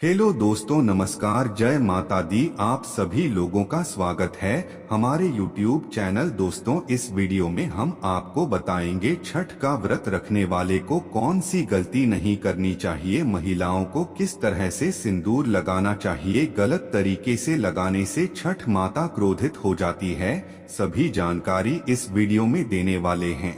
Hello दोस्तों, नमस्कार। जय माता दी। आप सभी लोगों का स्वागत है हमारे YouTube चैनल। दोस्तों, इस वीडियो में हम आपको बताएंगे छठ का व्रत रखने वाले को कौन सी गलती नहीं करनी चाहिए, महिलाओं को किस तरह से सिंदूर लगाना चाहिए, गलत तरीके से लगाने से छठ माता क्रोधित हो जाती है। सभी जानकारी इस वीडियो में देने वाले हैं,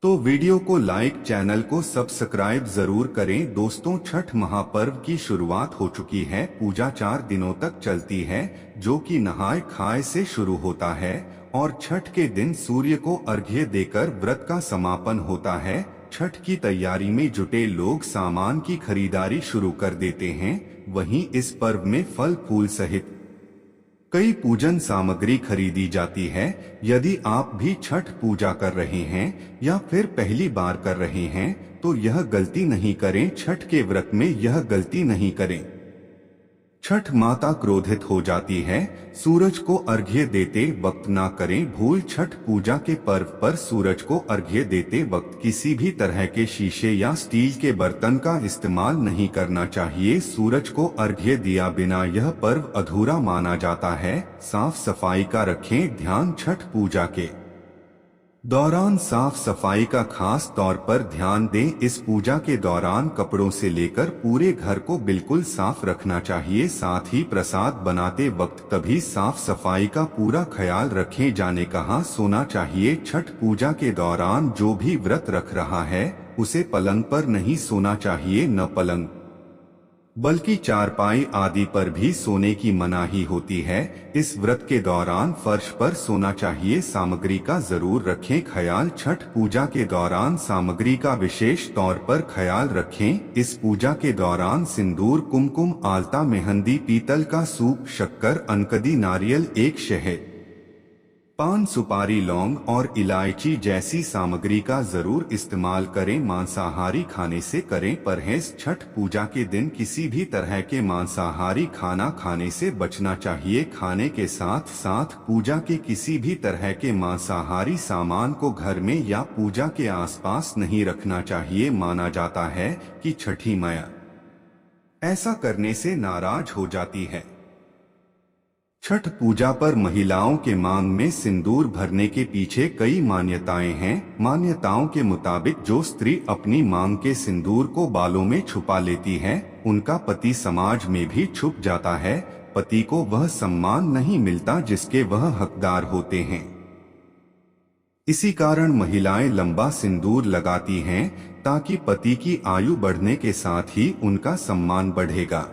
तो वीडियो को लाइक, चैनल को सब्सक्राइब जरूर करें। दोस्तों, छठ महापर्व की शुरुआत हो चुकी है। पूजा 4 दिनों तक चलती है, जो कि नहाय खाए से शुरू होता है और छठ के दिन सूर्य को अर्घ्य देकर व्रत का समापन होता है। छठ की तैयारी में जुटे लोग सामान की खरीदारी शुरू कर देते हैं। वहीं इस पर्व में फल फूल सहित कई पूजन सामग्री खरीदी जाती है। यदि आप भी छठ पूजा कर रहे हैं या फिर पहली बार कर रहे हैं तो यह गलती नहीं करें। छठ के व्रत में यह गलती नहीं करें। छठ माता क्रोधित हो जाती है। सूरज को अर्घ्य देते वक्त ना करें भूल। छठ पूजा के पर्व पर सूरज को अर्घ्य देते वक्त किसी भी तरह के शीशे या स्टील के बर्तन का इस्तेमाल नहीं करना चाहिए। सूरज को अर्घ्य दिया बिना यह पर्व अधूरा माना जाता है। साफ सफाई का रखें ध्यान। छठ पूजा के दौरान साफ सफाई का खास तौर पर ध्यान दें। इस पूजा के दौरान कपड़ों से लेकर पूरे घर को बिल्कुल साफ रखना चाहिए। साथ ही प्रसाद बनाते वक्त तभी साफ सफाई का पूरा ख्याल रखें। जाने कहाँ सोना चाहिए। छठ पूजा के दौरान जो भी व्रत रख रहा है उसे पलंग पर नहीं सोना चाहिए। न पलंग बल्कि चारपाई आदि पर भी सोने की मनाही होती है। इस व्रत के दौरान फर्श पर सोना चाहिए। सामग्री का जरूर रखें ख्याल। छठ पूजा के दौरान सामग्री का विशेष तौर पर ख्याल रखें। इस पूजा के दौरान सिंदूर, कुमकुम, आलता, मेहंदी, पीतल का सूप, शक्कर, अनकदी, नारियल, एक शहद, पान, सुपारी, लौंग और इलायची जैसी सामग्री का जरूर इस्तेमाल करें। मांसाहारी खाने से करें परहेज। छठ पूजा के दिन किसी भी तरह के मांसाहारी खाना खाने से बचना चाहिए। खाने के साथ साथ पूजा के किसी भी तरह के मांसाहारी सामान को घर में या पूजा के आसपास नहीं रखना चाहिए। माना जाता है कि छठी मैया ऐसा करने से नाराज हो जाती है। छठ पूजा पर महिलाओं के मांग में सिंदूर भरने के पीछे कई मान्यताएं हैं। मान्यताओं के मुताबिक जो स्त्री अपनी मांग के सिंदूर को बालों में छुपा लेती है उनका पति समाज में भी छुप जाता है। पति को वह सम्मान नहीं मिलता जिसके वह हकदार होते हैं। इसी कारण महिलाएं लंबा सिंदूर लगाती हैं ताकि पति की आयु बढ़ने के साथ ही उनका सम्मान बढ़ेगा।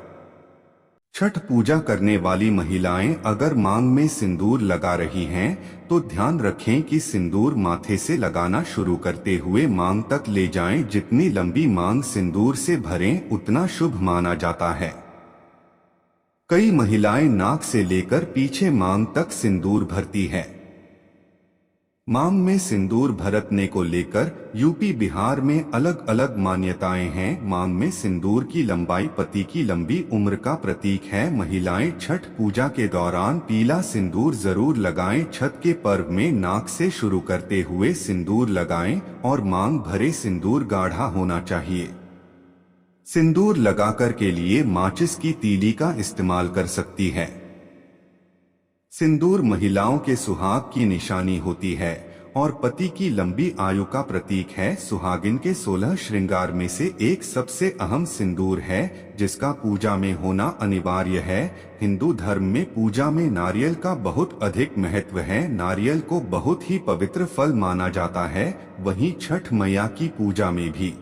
छठ पूजा करने वाली महिलाएं अगर मांग में सिंदूर लगा रही हैं तो ध्यान रखें कि सिंदूर माथे से लगाना शुरू करते हुए मांग तक ले जाएं। जितनी लंबी मांग सिंदूर से भरें उतना शुभ माना जाता है। कई महिलाएं नाक से लेकर पीछे मांग तक सिंदूर भरती है। मांग में सिंदूर भरने को लेकर यूपी बिहार में अलग अलग मान्यताएं हैं। मांग में सिंदूर की लंबाई पति की लंबी उम्र का प्रतीक है। महिलाएं छठ पूजा के दौरान पीला सिंदूर जरूर लगाएं। छठ के पर्व में नाक से शुरू करते हुए सिंदूर लगाएं और मांग भरे सिंदूर गाढ़ा होना चाहिए। सिंदूर लगाकर के लिए माचिस की तीली का इस्तेमाल कर सकती है। सिंदूर महिलाओं के सुहाग की निशानी होती है और पति की लंबी आयु का प्रतीक है। सुहागिन के 16 श्रृंगार में से एक सबसे अहम सिंदूर है जिसका पूजा में होना अनिवार्य है। हिंदू धर्म में पूजा में नारियल का बहुत अधिक महत्व है। नारियल को बहुत ही पवित्र फल माना जाता है। वहीं छठ मैया की पूजा में भी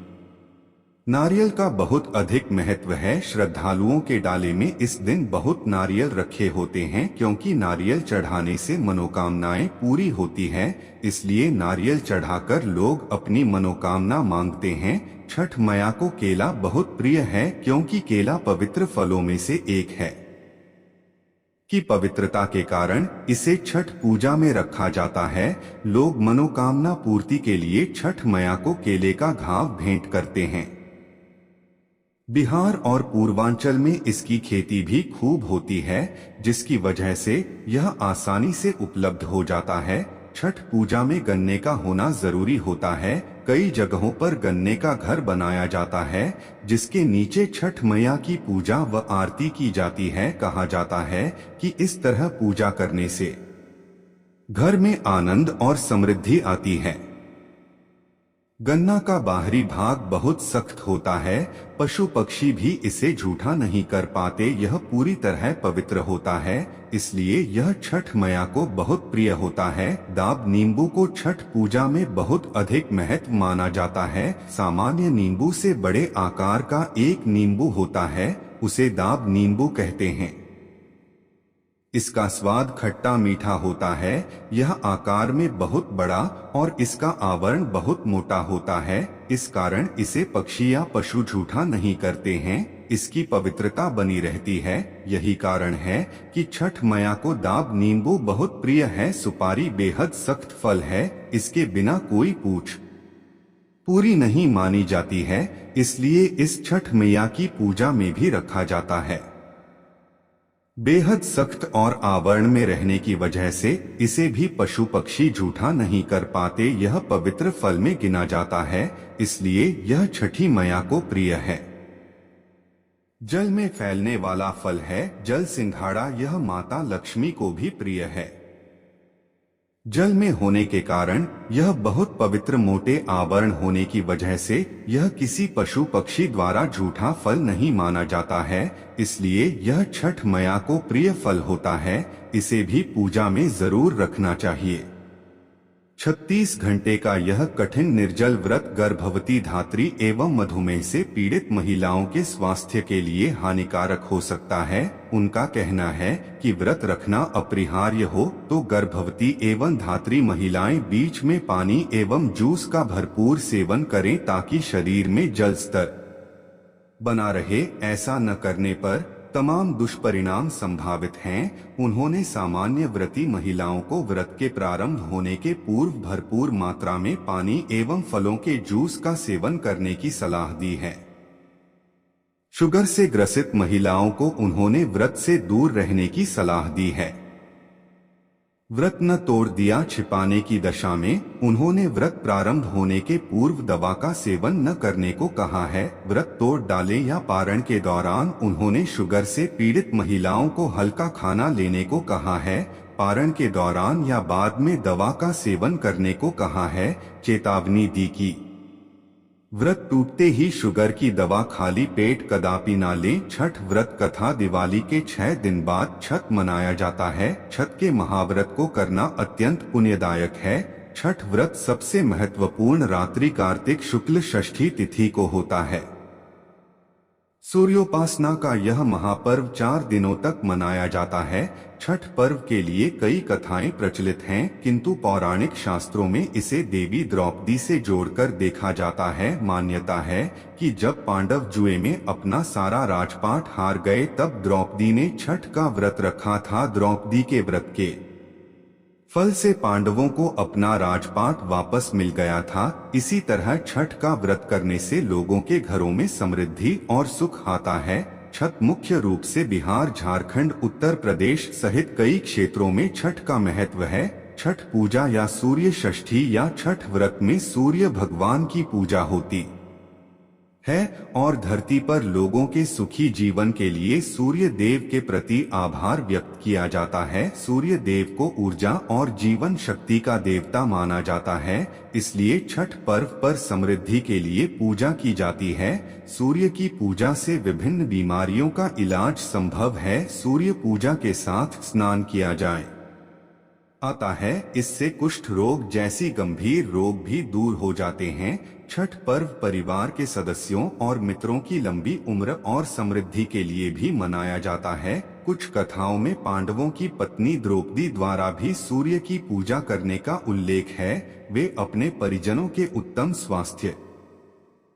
नारियल का बहुत अधिक महत्व है। श्रद्धालुओं के डाले में इस दिन बहुत नारियल रखे होते हैं क्योंकि नारियल चढ़ाने से मनोकामनाएं पूरी होती है। इसलिए नारियल चढ़ाकर लोग अपनी मनोकामना मांगते हैं। छठ मैया को केला बहुत प्रिय है क्योंकि केला पवित्र फलों में से एक है। की पवित्रता के कारण इसे छठ पूजा में रखा जाता है। लोग मनोकामना पूर्ति के लिए छठ मैया को केले का घाव भेंट करते हैं। बिहार और पूर्वांचल में इसकी खेती भी खूब होती है जिसकी वजह से यह आसानी से उपलब्ध हो जाता है। छठ पूजा में गन्ने का होना जरूरी होता है। कई जगहों पर गन्ने का घर बनाया जाता है जिसके नीचे छठ मैया की पूजा व आरती की जाती है। कहा जाता है कि इस तरह पूजा करने से घर में आनंद और समृद्धि आती है। गन्ना का बाहरी भाग बहुत सख्त होता है, पशु पक्षी भी इसे झूठा नहीं कर पाते। यह पूरी तरह पवित्र होता है, इसलिए यह छठ मैया को बहुत प्रिय होता है। दाब नींबू को छठ पूजा में बहुत अधिक महत्व माना जाता है। सामान्य नींबू से बड़े आकार का एक नींबू होता है, उसे दाब नींबू कहते हैं। इसका स्वाद खट्टा मीठा होता है। यह आकार में बहुत बड़ा और इसका आवरण बहुत मोटा होता है। इस कारण इसे पक्षी या पशु झूठा नहीं करते हैं। इसकी पवित्रता बनी रहती है। यही कारण है कि छठ मैया को दाब नींबू बहुत प्रिय है। सुपारी बेहद सख्त फल है, इसके बिना कोई पूछ पूरी नहीं मानी जाती है, इसलिए इस छठ मैया की पूजा में भी रखा जाता है। बेहद सख्त और आवरण में रहने की वजह से इसे भी पशु पक्षी झूठा नहीं कर पाते। यह पवित्र फल में गिना जाता है, इसलिए यह छठी मैया को प्रिय है। जल में फैलने वाला फल है जल सिंघाड़ा। यह माता लक्ष्मी को भी प्रिय है। जल में होने के कारण यह बहुत पवित्र मोटे आवरण होने की वजह से यह किसी पशु पक्षी द्वारा झूठा फल नहीं माना जाता है, इसलिए यह छठ मैया को प्रिय फल होता है। इसे भी पूजा में जरूर रखना चाहिए। 36 घंटे का यह कठिन निर्जल व्रत गर्भवती धात्री एवं मधुमेह से पीड़ित महिलाओं के स्वास्थ्य के लिए हानिकारक हो सकता है। उनका कहना है कि व्रत रखना अपरिहार्य हो तो गर्भवती एवं धात्री महिलाएं बीच में पानी एवं जूस का भरपूर सेवन करें ताकि शरीर में जल स्तर बना रहे। ऐसा न करने पर तमाम दुष्परिणाम संभावित हैं। उन्होंने सामान्य व्रती महिलाओं को व्रत के प्रारंभ होने के पूर्व भरपूर मात्रा में पानी एवं फलों के जूस का सेवन करने की सलाह दी है। शुगर से ग्रसित महिलाओं को उन्होंने व्रत से दूर रहने की सलाह दी है। व्रत न तोड़ दिया छिपाने की दशा में उन्होंने व्रत प्रारंभ होने के पूर्व दवा का सेवन न करने को कहा है। व्रत तोड़ डाले या पारण के दौरान उन्होंने शुगर से पीड़ित महिलाओं को हल्का खाना लेने को कहा है। पारण के दौरान या बाद में दवा का सेवन करने को कहा है। चेतावनी दी कि व्रत टूटते ही शुगर की दवा खाली पेट कदापि ना लें। छठ व्रत कथा दिवाली के 6 दिन बाद छठ मनाया जाता है। छठ के महाव्रत को करना अत्यंत पुण्यदायक है। छठ व्रत सबसे महत्वपूर्ण रात्रि कार्तिक शुक्ल षष्ठी तिथि को होता है। सूर्योपासना का यह महापर्व 4 दिनों तक मनाया जाता है। छठ पर्व के लिए कई कथाएं प्रचलित हैं, किंतु पौराणिक शास्त्रों में इसे देवी द्रौपदी से जोड़कर देखा जाता है। मान्यता है कि जब पांडव जुए में अपना सारा राजपाट हार गए तब द्रौपदी ने छठ का व्रत रखा था। द्रौपदी के व्रत के फल से पांडवों को अपना राजपाट वापस मिल गया था। इसी तरह छठ का व्रत करने से लोगों के घरों में समृद्धि और सुख आता है। छठ मुख्य रूप से बिहार, झारखंड, उत्तर प्रदेश सहित कई क्षेत्रों में छठ का महत्व है। छठ पूजा या सूर्य षष्ठी या छठ व्रत में सूर्य भगवान की पूजा होती है और धरती पर लोगों के सुखी जीवन के लिए सूर्य देव के प्रति आभार व्यक्त किया जाता है। सूर्य देव को ऊर्जा और जीवन शक्ति का देवता माना जाता है, इसलिए छठ पर्व पर समृद्धि के लिए पूजा की जाती है। सूर्य की पूजा से विभिन्न बीमारियों का इलाज संभव है। सूर्य पूजा के साथ स्नान किया जाए आता है, इससे कुष्ठ रोग जैसी गंभीर रोग भी दूर हो जाते हैं। छठ पर्व परिवार के सदस्यों और मित्रों की लंबी उम्र और समृद्धि के लिए भी मनाया जाता है। कुछ कथाओं में पांडवों की पत्नी द्रौपदी द्वारा भी सूर्य की पूजा करने का उल्लेख है। वे अपने परिजनों के उत्तम स्वास्थ्य